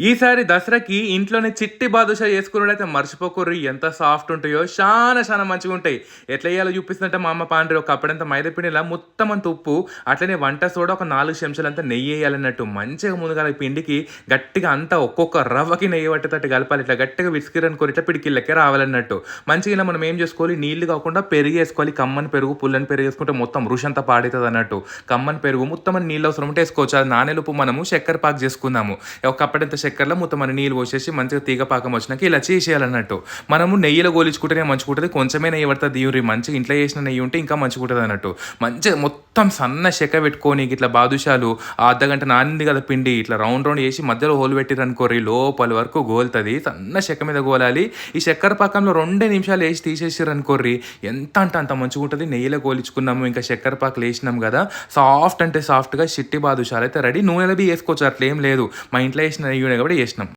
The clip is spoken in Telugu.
ఈసారి దసరాకి ఇంట్లోనే చిట్టి బాదుషా చేసుకున్నాడైతే మర్చిపోకుర్రి. ఎంత సాఫ్ట్ ఉంటాయో చాలా చాలా మంచిగా ఉంటాయి. ఎట్లా చేయాలో చూపిస్తుంటే మా అమ్మ పాండ్రి ఒక అప్పుడంతా మైదా పిండిలా మొత్తం అంత ఉప్పు, అట్లనే వంట సోడా ఒక 4 చెంచాలంతా నెయ్యి వేయాలన్నట్టు. మంచిగా ముందుగా ఈ పిండికి గట్టిగా అంతా ఒక్కొక్క రవ్వకి నెయ్యి పట్టేటట్టు కలపాలి. ఇట్లా గట్టిగా విసికిరనుకోరి ఇట్లా పిడికిళ్ళకే రావాలన్నట్టు. మంచిగా ఇలా మనం ఏం చేసుకోవాలి, నీళ్లు కాకుండా పెరుగు వేసుకోవాలి. కమ్మని పెరుగు, పుల్లని పెరుగు వేసుకుంటే మొత్తం రుచి అంతా పాడవుతుంది అన్నట్టు. కమ్మని పెరుగు మొత్తం నీళ్ళు అవసరం ఉంటే వేసుకోవచ్చు. అది నానేలుపు మనము చక్కెర పాకు చేసుకుందాము. ఒక కప్పడంత చక్కెరలో మొత్తం మన నీళ్ళు పోసేసి మంచిగా తీగ పాకం వచ్చినాక ఇలా చేసేయాలన్నట్టు. మనము నెయ్యిలో గోలించుకుంటేనే మంచిగా ఉంటుంది. కొంచెమే నెయ్యి పడుతుంది దీవురి. మంచిగా ఇంట్లో చేసిన నెయ్యి ఉంటే ఇంకా మంచిగా ఉంటుంది అన్నట్టు. మంచిగా మొత్తం సన్న చెక్క పెట్టుకొని ఇట్లా బాదుషాలు అర్ధగంట నానింది కదా పిండి, ఇట్లా రౌండ్ రౌండ్ చేసి మధ్యలో హోల్ పెట్టిరనుకోరి లోపల వరకు గోలుతుంది. సన్న చెక్క మీద గోలాలి. ఈ చక్కెర పాకంలో 2 నిమిషాలు వేసి తీసేసిరనుకోర్రి ఎంత అంటే అంత మంచిగా ఉంటుంది. నెయ్యిలో గోలించుకున్నాము, ఇంకా చక్కెర పాకలు వేసినాం కదా, సాఫ్ట్ అంటే సాఫ్ట్గా చిట్టి బాదుషాలు అయితే రెడీ. నూనెలో బి వేసుకోవచ్చు, అట్లా ఏం లేదు. మా ఇంట్లో వేసిన నెయ్యి కాబట్టి చేసినాం.